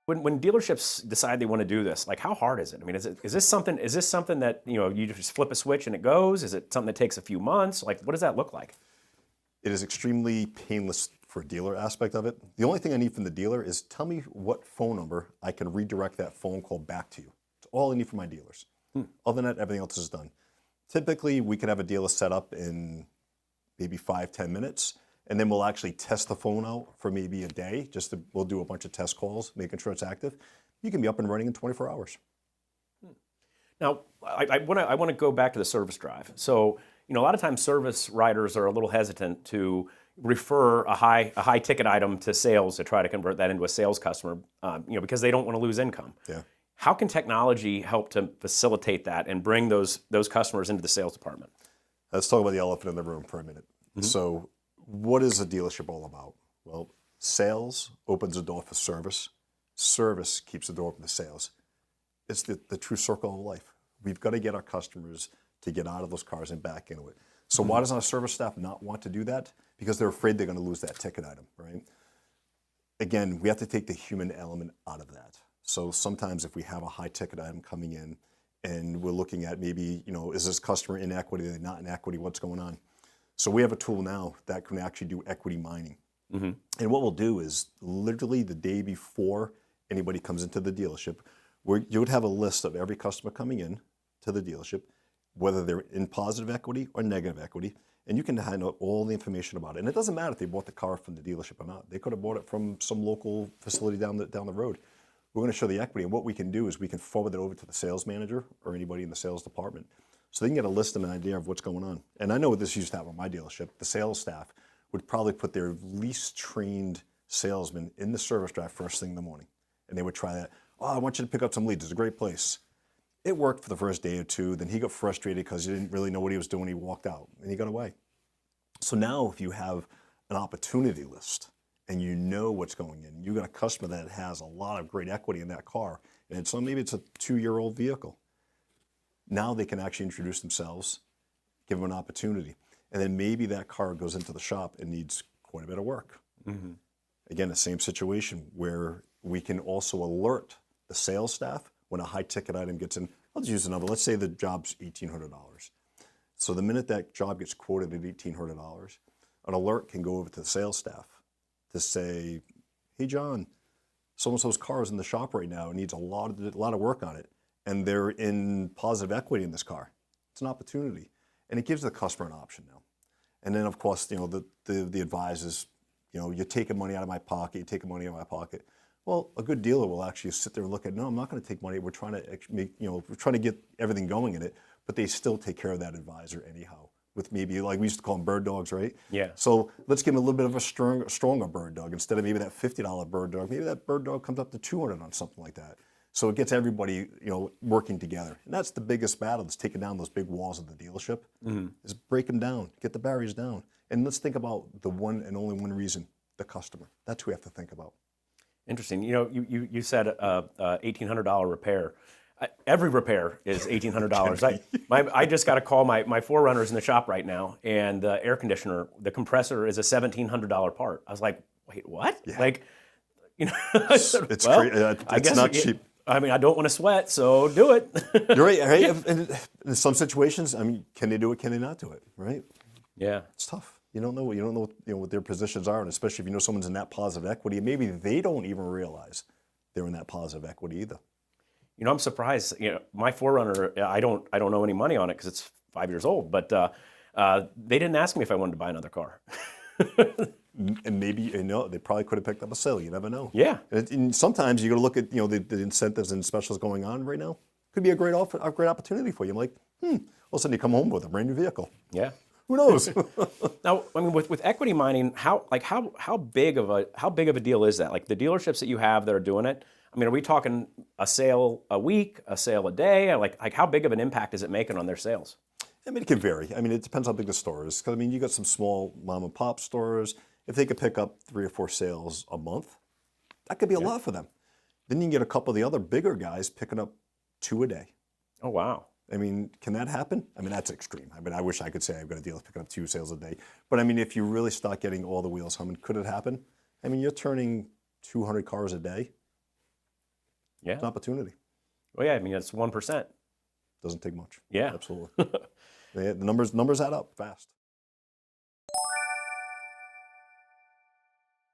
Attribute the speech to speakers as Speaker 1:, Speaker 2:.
Speaker 1: When dealerships decide they want to do this, like how hard is it? I mean, is this something that you just flip a switch and it goes? Is it something that takes a few months? Like what does that look like?
Speaker 2: It is extremely painless for a dealer aspect of it. The only thing I need from the dealer is tell me what phone number I can redirect that phone call back to you. It's all I need from my dealers. Other than that, everything else is done. Typically, we can have a dealer set up in maybe 5-10 minutes, and then we'll actually test the phone out for maybe a day. We'll do a bunch of test calls, making sure it's active. You can be up and running in 24 hours.
Speaker 1: Now, I want to go back to the service drive. So, a lot of times service writers are a little hesitant to refer a high ticket item to sales to try to convert that into a sales customer, because they don't want to lose income.
Speaker 2: Yeah.
Speaker 1: How can technology help to facilitate that and bring those customers into the sales department?
Speaker 2: Let's talk about the elephant in the room for a minute. So, what is a dealership all about? Well, sales opens the door for service. Service keeps the door open to sales. It's the true circle of life. We've got to get our customers to get out of those cars and back into it. So why does our service staff not want to do that? Because they're afraid they're going to lose that ticket item, right? Again, we have to take the human element out of that. So sometimes if we have a high ticket item coming in and we're looking at maybe, is this customer in equity, are they not in equity, what's going on? So we have a tool now that can actually do equity mining. And what we'll do is literally the day before anybody comes into the dealership, you would have a list of every customer coming in to the dealership, whether they're in positive equity or negative equity, and you can find out all the information about it. And it doesn't matter if they bought the car from the dealership or not. They could have bought it from some local facility down the road. We're going to show the equity, and what we can do is we can forward it over to the sales manager or anybody in the sales department, so they can get a list and an idea of what's going on. And I know what this used to happen at my dealership. The sales staff would probably put their least trained salesman in the service drive first thing in the morning, and they would try that. Oh, I want you to pick up some leads. It's a great place. It worked for the first day or two. Then he got frustrated because he didn't really know what he was doing. He walked out and he got away. So now if you have an opportunity list and you know what's going in, you got a customer that has a lot of great equity in that car, and maybe it's a 2-year-old vehicle. Now they can actually introduce themselves, give them an opportunity. And then maybe that car goes into the shop and needs quite a bit of work. Again, the same situation where we can also alert the sales staff when a high ticket item gets in. I'll just use a number. Let's say the job's $1,800. So the minute that job gets quoted at $1,800, an alert can go over to the sales staff to say, hey, John, so-and-so's car is in the shop right now and needs a lot of work on it, and they're in positive equity in this car. It's an opportunity. And it gives the customer an option now. And then, of course, the advisors, you're taking money out of my pocket, you're taking money out of my pocket. Well, a good dealer will actually sit there and look at, no, I'm not going to take money. We're trying to make, we're trying to get everything going in it, but they still take care of that advisor anyhow. With maybe, like we used to call them bird dogs, right?
Speaker 1: Yeah.
Speaker 2: So let's give them a little bit of a stronger bird dog. Instead of maybe that $50 bird dog, maybe that bird dog comes up to $200 on something like that. So it gets everybody, working together. And that's the biggest battle, is taking down those big walls of the dealership, is break them down, get the barriers down. And let's think about the one and only one reason, the customer. That's who we have to think about.
Speaker 1: Interesting. You said $1,800 repair. Every repair is $1,800. I just got a call. My 4Runner's in the shop right now, and the air conditioner, the compressor is a $1,700 part. I was like, wait, what?
Speaker 2: Yeah.
Speaker 1: Like,
Speaker 2: It's not cheap.
Speaker 1: I mean, I don't want to sweat, so do it.
Speaker 2: You're right. Right? In some situations, can they do it? Can they not do it? Right?
Speaker 1: Yeah.
Speaker 2: It's tough. You don't know what their positions are, and especially if you know someone's in that positive equity, and maybe they don't even realize they're in that positive equity either.
Speaker 1: I'm surprised. My 4Runner, I don't know any money on it because it's 5 years old. But they didn't ask me if I wanted to buy another car.
Speaker 2: And maybe they probably could have picked up a sale. You never know.
Speaker 1: Yeah.
Speaker 2: And sometimes you got to look at the incentives and specials going on right now. Could be a great opportunity for you. I'm like, all of a sudden you come home with a brand new vehicle.
Speaker 1: Yeah.
Speaker 2: Who knows?
Speaker 1: Now, with equity mining, how big of a deal is that? Like the dealerships that you have that are doing it. Are we talking a sale a week, a sale a day? Like how big of an impact is it making on their sales?
Speaker 2: It can vary. It depends how big the store is. Because you got some small mom and pop stores. If they could pick up 3 or 4 sales a month, that could be a lot for them. Then you can get a couple of the other bigger guys picking up 2 a day.
Speaker 1: Oh, wow.
Speaker 2: Can that happen? That's extreme. I wish I could say I've got a dealer picking up 2 sales a day. But if you really start getting all the wheels humming, could it happen? You're turning 200 cars a day.
Speaker 1: Yeah.
Speaker 2: It's an opportunity.
Speaker 1: Well, yeah, I mean, it's 1%.
Speaker 2: Doesn't take much.
Speaker 1: Yeah.
Speaker 2: Absolutely. The numbers add up fast.